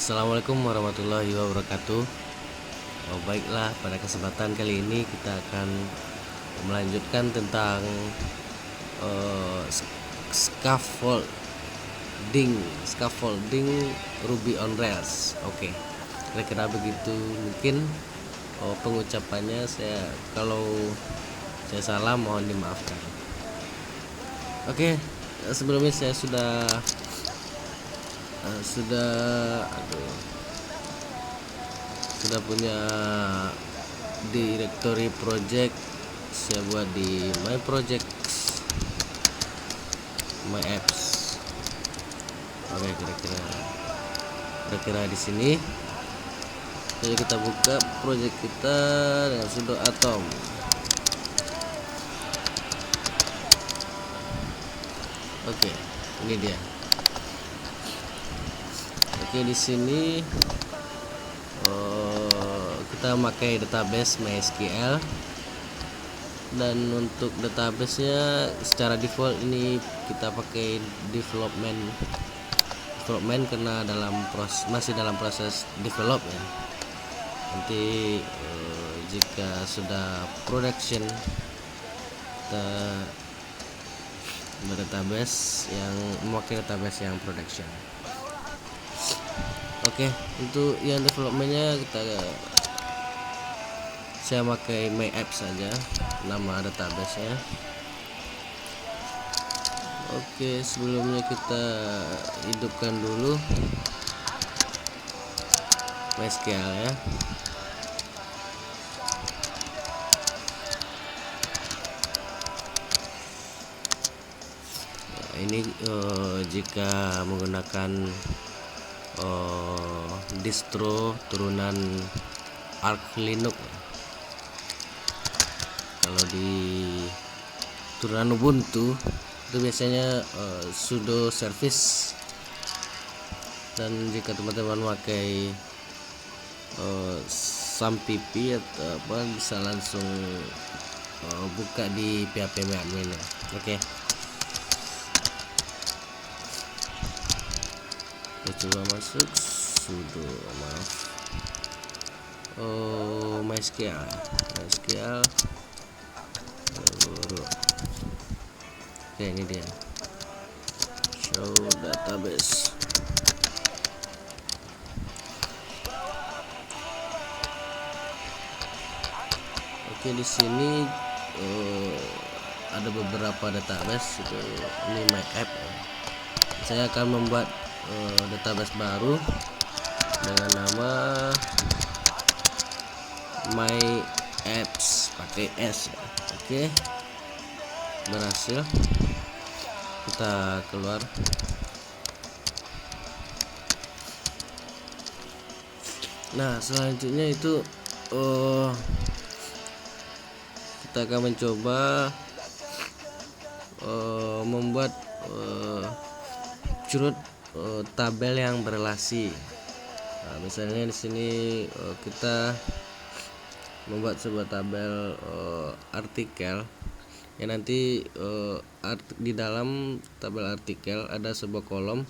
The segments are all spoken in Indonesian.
Assalamualaikum warahmatullahi wabarakatuh. Baiklah, pada kesempatan kali ini kita akan melanjutkan tentang scaffolding Ruby on Rails. Oke, kira-kira begitu mungkin pengucapannya. Kalau saya salah mohon dimaafkan. Oke, sebelumnya saya sudah punya directory project. Saya buat di my project, my apps. Oke, kira-kira di sini. Jadi kita buka project kita dengan sudo atom. Oke, ini dia. Oke, di sini kita pakai database MySQL, dan untuk database-nya secara default ini kita pakai development karena masih dalam proses develop ya. Nanti jika sudah production kita database yang memakai database yang production. Oke, untuk yang developmentnya saya pakai my app saja nama database-nya. Oke, sebelumnya kita hidupkan dulu MySQL ya. Ini jika menggunakan distro turunan Arch Linux. Kalau di turunan Ubuntu itu biasanya sudo service, dan jika teman-teman pakai sampp atau apa bisa langsung buka di PHP admin ya. Oke. Kita coba masuk sudo MySQL. Oke, ini dia, show database. Oke, di sini ada beberapa database. Ini my app. Saya akan membuat database baru dengan nama my apps pakai S. Oke, berhasil. Kita keluar. Nah, selanjutnya itu kita akan mencoba membuat curut tabel yang berelasi. Nah, misalnya di sini kita membuat sebuah tabel artikel yang nanti di dalam tabel artikel ada sebuah kolom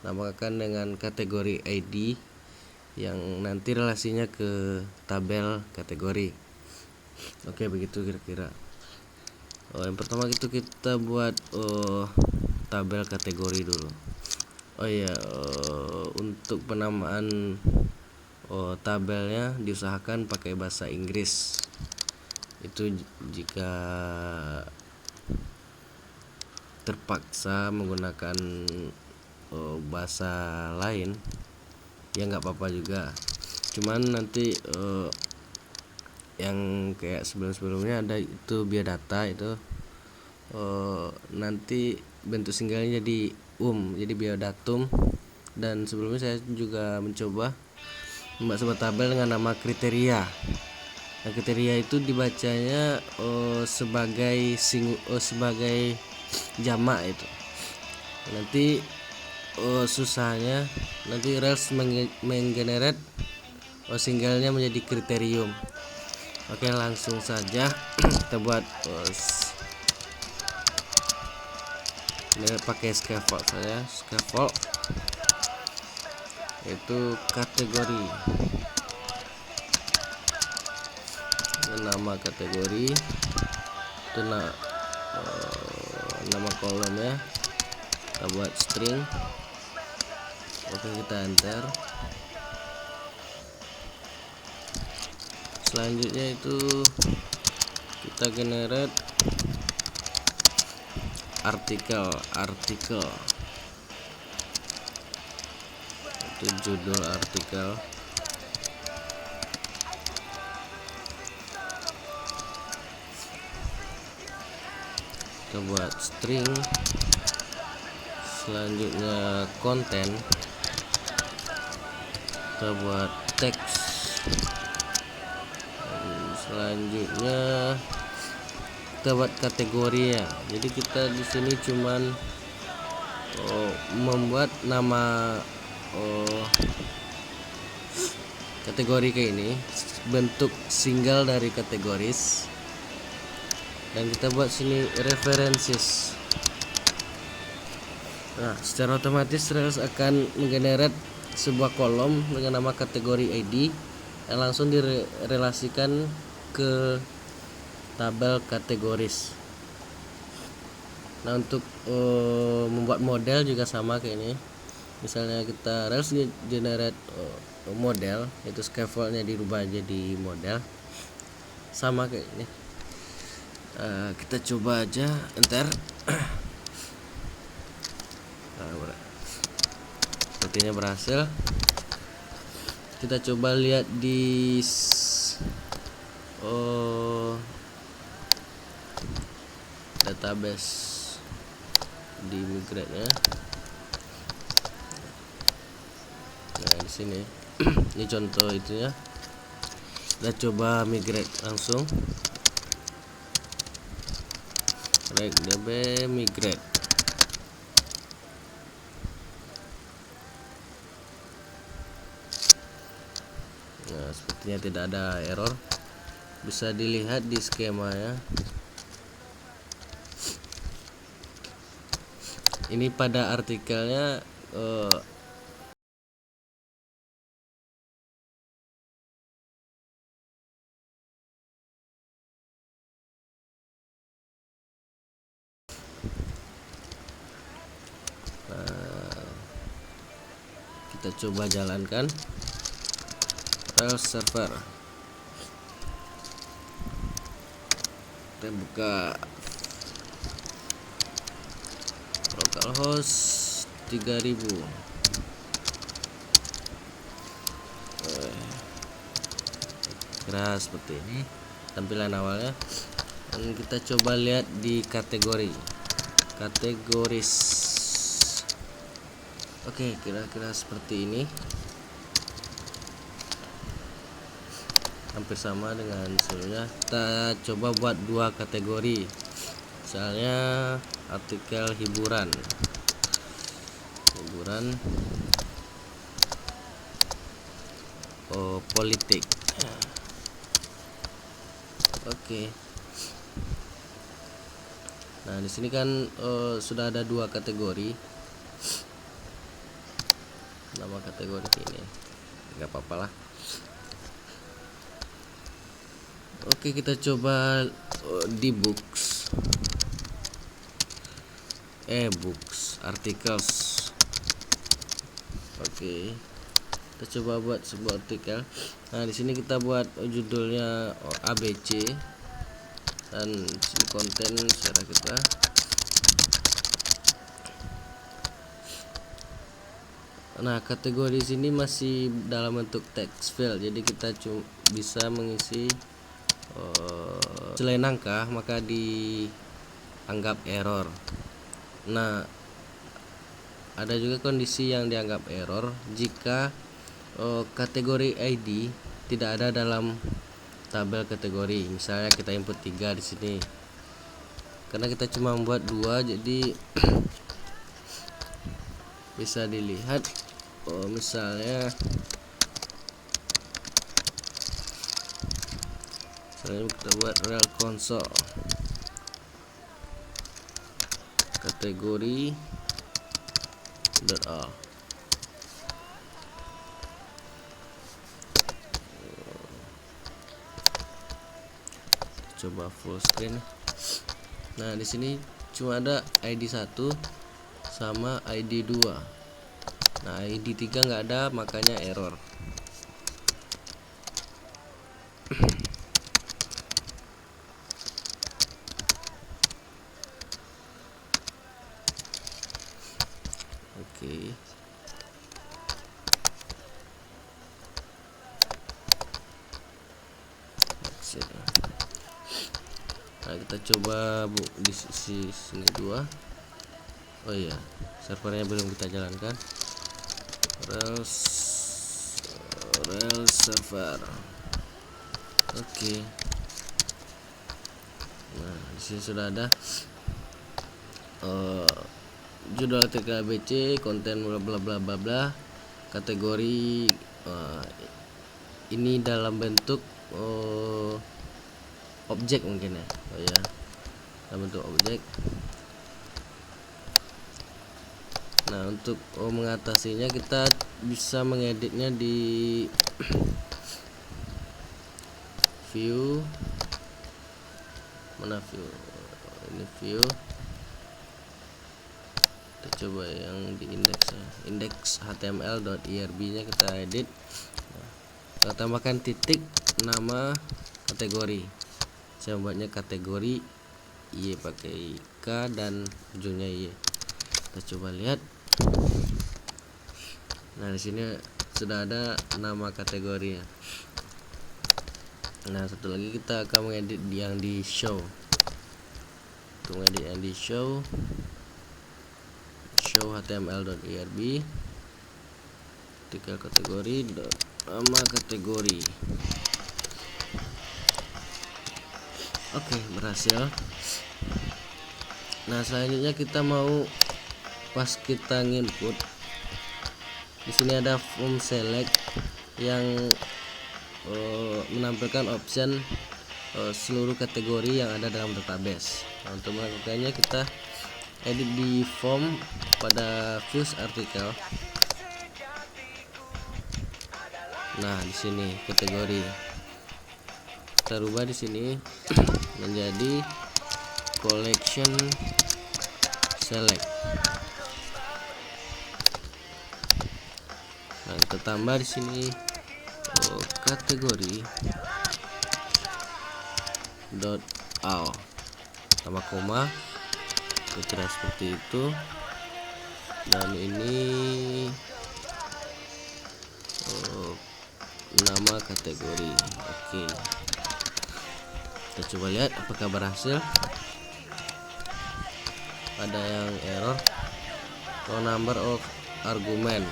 namakan dengan kategori ID yang nanti relasinya ke tabel kategori. Oke, begitu kira-kira. Yang pertama itu kita buat tabel kategori dulu. Untuk penamaan tabelnya diusahakan pakai bahasa Inggris. Itu jika terpaksa menggunakan bahasa lain ya nggak apa-apa juga. Cuman nanti yang kayak sebelumnya ada itu biodata itu nanti bentuk singgalnya jadi jadi biodatum. Dan sebelumnya saya juga mencoba membuat sebuah tabel dengan nama kriteria. Nah, kriteria itu dibacanya sebagai jamak itu. Nanti susahnya nanti Rails menggenerate singgalnya menjadi kriterium. Oke, langsung saja kita buat ini pakai scaffold saja. yaitu kategori. Nama kategori itu nama kolomnya kita buat string. Oke, kita enter. Selanjutnya itu kita generate artikel itu judul artikel. Kita buat string. Selanjutnya konten, kita buat teks. Selanjutnya kita buat kategori ya. Jadi kita di sini cuman membuat nama kategori kayak ini, bentuk single dari kategoris, dan kita buat sini references. Nah, secara otomatis Rails akan menggenerate sebuah kolom dengan nama kategori ID yang langsung direlasikan ke tabel kategoris. Nah, untuk membuat model juga sama kayak ini. Misalnya kita Rails generate model, itu scaffoldnya dirubah jadi model, sama kayak ini. Kita coba aja, enter. Sepertinya berhasil. Kita coba lihat di database di migrate-nya. Nah, di sini ini contoh itunya. Kita coba migrate langsung. db migrate. Nah, sepertinya tidak ada error. Bisa dilihat di skemanya. Ini pada artikelnya kita coba jalankan Rails server. Kita buka localhost 3000. Kira seperti ini tampilan awalnya. Dan kita coba lihat di kategoris. Oke, kira-kira seperti ini. Hampir sama dengan sebelumnya. Kita coba buat dua kategori. Misalnya artikel hiburan. Politik. Oke. Nah, di sini kan sudah ada dua kategori. Nama kategori ini nggak apa-apa lah. Oke, kita coba di books, articles. Oke, kita coba buat sebuah artikel. Nah, di sini kita buat judulnya ABC dan konten secara kita. Nah, kategori sini masih dalam bentuk text field, jadi kita bisa mengisi selain angka, maka dianggap error. Nah, ada juga kondisi yang dianggap error jika kategori ID tidak ada dalam tabel kategori. Misalnya kita input 3 di sini, karena kita cuma membuat 2, jadi bisa dilihat misalnya kita buat rel console kategori .a. coba full screen. Nah di sini cuma ada ID 1 sama ID 2. Nah ID 3 nggak ada, makanya error. Oke. Nah kita coba di sini 2. Oh iya, servernya belum kita jalankan. Rails server. Oke. Nah di sini sudah ada judul artikel ABC, konten bla bla bla bla bla, kategori ini dalam bentuk objek mungkin ya. Oh ya, dalam bentuk objek. Nah untuk mengatasinya kita bisa mengeditnya di view, mana view, ini view. Kita coba yang di index html.irb nya kita edit. Kita tambahkan titik nama kategori. Saya membuatnya kategori Y pakai K dan ujungnya Y. Kita coba lihat. Nah di sini sudah ada nama kategorinya. Nah satu lagi kita akan mengedit yang di show. Untuk mengedit yang di show html.irb, artikel kategori nama kategori. Oke, berhasil. Nah selanjutnya kita mau pas kita nginput, di sini ada form select yang menampilkan option seluruh kategori yang ada dalam database. Nah, untuk melakukannya kita edit di form pada views artikel. Nah di sini kategori kita rubah di sini menjadi collection select. Nah kita tambah di sini kategori .all tambah koma, kira seperti itu. Dan ini nama kategori. Oke, kita coba lihat apakah berhasil. Ada yang error, number of argument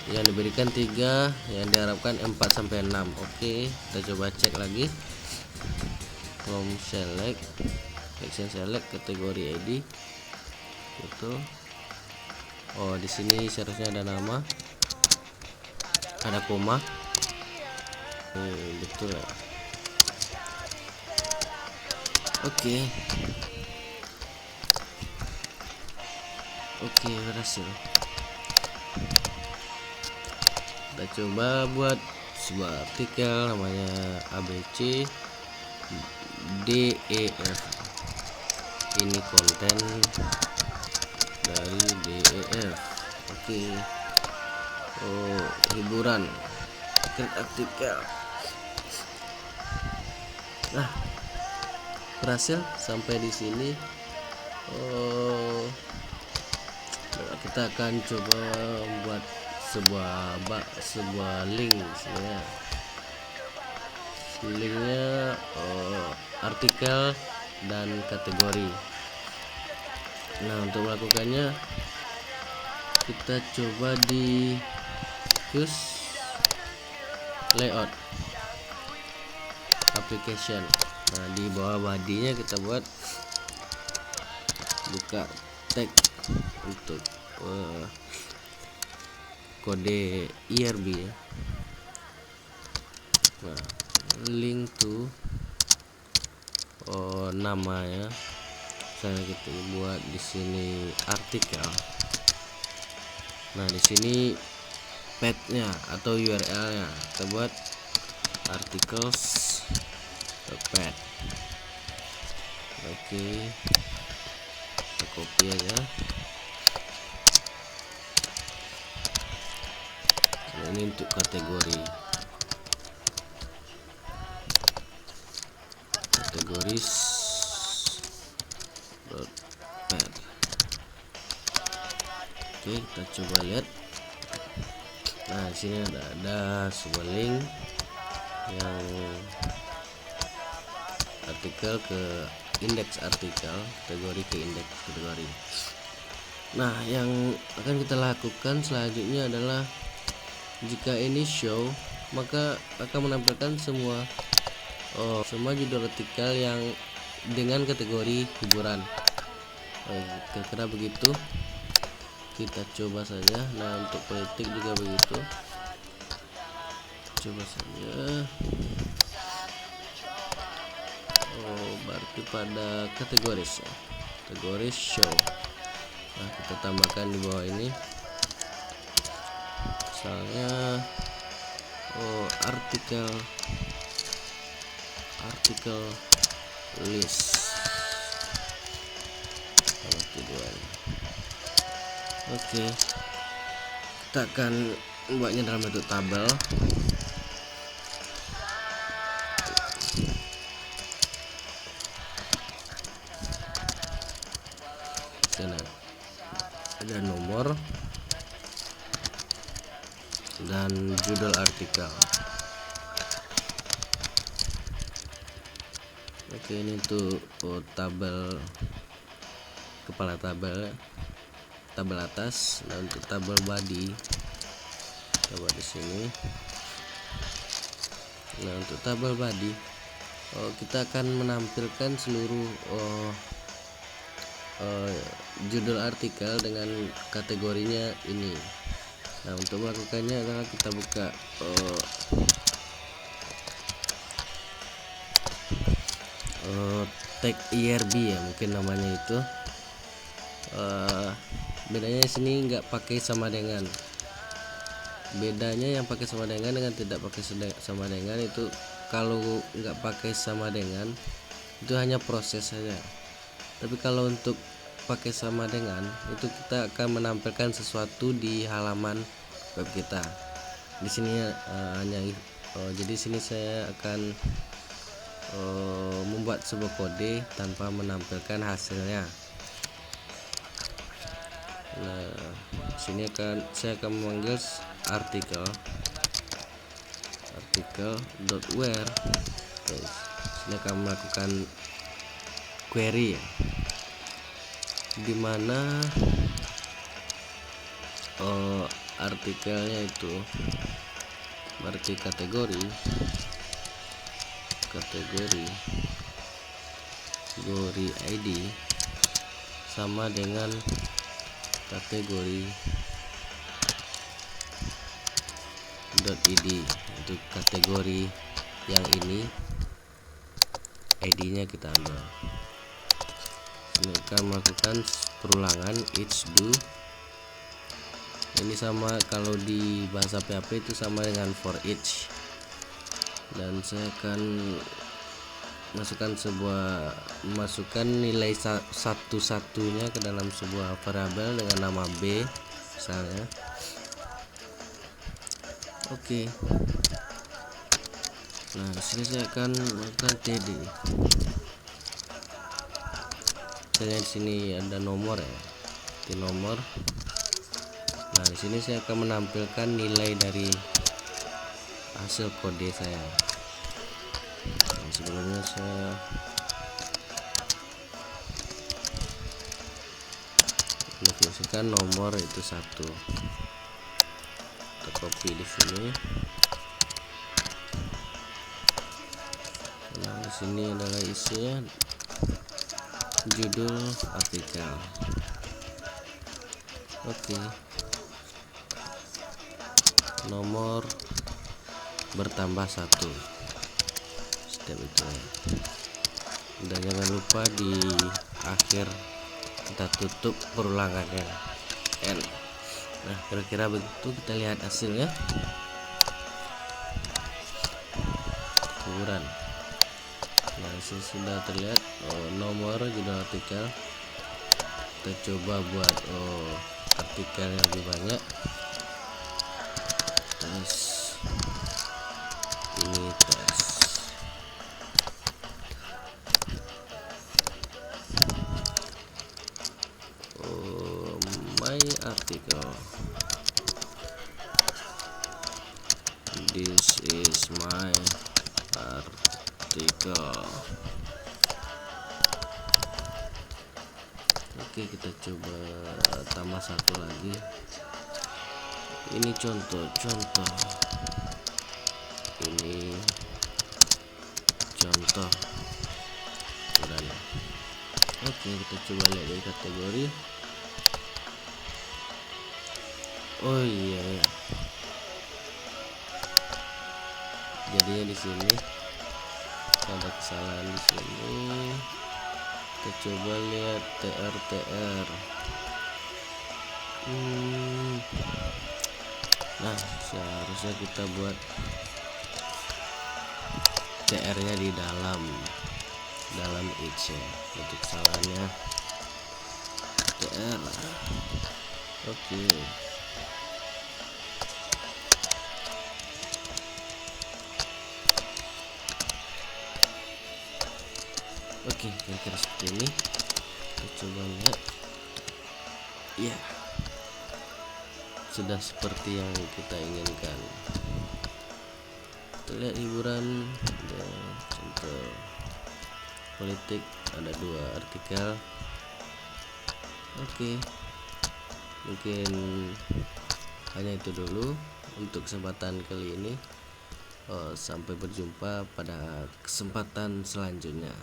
yang diberikan 3, yang diharapkan 4 sampai 6. Oke, kita coba cek lagi. From select, action select, kategori ID. Itu. Oh, di sini seharusnya ada nama, ada koma. Betul ya. Oke, berhasil. Kita coba buat sebuah artikel namanya ABC DEF. Ini konten dari DEF. Oke. Hiburan, artikel. Nah, berhasil sampai di sini. Kita akan coba buat sebuah link ya. Linknya artikel dan kategori. Nah untuk melakukannya kita coba di use layout application. Nah di bawah bodinya kita buat buka tag untuk kode IRB ya. Nah, link to namanya saya kita buat di sini artikel. Nah di sini path-nya atau URL-nya kita buat articles path. Oke, kita copy aja. Nah, ini untuk kategori pad. Oke, kita coba lihat. Nah, sini ada sebuah link yang artikel ke indeks artikel, kategori ke indeks kategori. Nah, yang akan kita lakukan selanjutnya adalah jika ini show, maka akan menampilkan semua judul artikel yang dengan kategori hiburan. Kira-kira begitu. Kita coba saja. Nah, untuk politik juga begitu. Coba saja. Berarti pada kategori show. Nah, kita tambahkan di bawah ini. Misalnya artikel list. Oke, kita akan membuatnya dalam bentuk tabel. Sana ada nomor dan judul artikel. Oke, ini tuh tabel, kepala tabel atas. Nah, untuk tabel body coba di sini. Nah, untuk tabel body kita akan menampilkan seluruh judul artikel dengan kategorinya ini. Nah, untuk melakukannya adalah kita buka tag IRB ya, mungkin namanya itu. Bedanya di sini nggak pakai sama dengan. Bedanya yang pakai sama dengan tidak pakai sama dengan itu, kalau nggak pakai sama dengan itu hanya proses saja. Tapi kalau untuk pakai sama dengan itu kita akan menampilkan sesuatu di halaman web kita. Di sini jadi sini saya akan membuat sebuah kode tanpa menampilkan hasilnya. Nah, sini saya akan memanggil artikel.where. Sini akan melakukan query ya, dimana artikelnya itu berarti kategori ID sama dengan kategori .id. Untuk kategori yang ini ID-nya kita ambil. Ini akan melakukan perulangan each do. Ini sama, kalau di bahasa PHP itu sama dengan for each. Dan saya akan masukkan nilai satu-satunya ke dalam sebuah variabel dengan nama B misalnya. Oke. Nah, di sini saya akan melakukan td. Misalnya di sini ada nomor ya, di nomor. Nah, di sini saya akan menampilkan nilai dari hasil kode saya. Nah, sebelumnya saya masukkan nomor itu 1. Kita copy di sini. Nah, di sini adalah isinya judul artikel. Oke. Nomor bertambah 1. Step itu ya. Dan jangan lupa di akhir kita tutup perulangannya N. Nah, kira-kira begitu. Kita lihat hasilnya. Hiburan. Nah, sudah terlihat nomor judul artikel. Kita coba buat artikel yang lebih banyak. Tes ini tes. My article. This is my article. Oke, kita coba tambah satu lagi. Ini contoh. Ini contoh. Udah ya. Oke, kita coba lihat dari kategori. Oh iya ya. Jadinya di sini ada kesalahan di sini. Kita coba lihat TR. Nah, seharusnya kita buat TR-nya di dalam each ya. Untuk kesalahannya TR. Oke. Oke, kira-kira seperti ini. Kita coba lihat. Ya, sudah seperti yang kita inginkan. Kita lihat hiburan dan contoh politik, ada 2 artikel. Oke, mungkin hanya itu dulu untuk kesempatan kali ini. Sampai berjumpa pada kesempatan selanjutnya.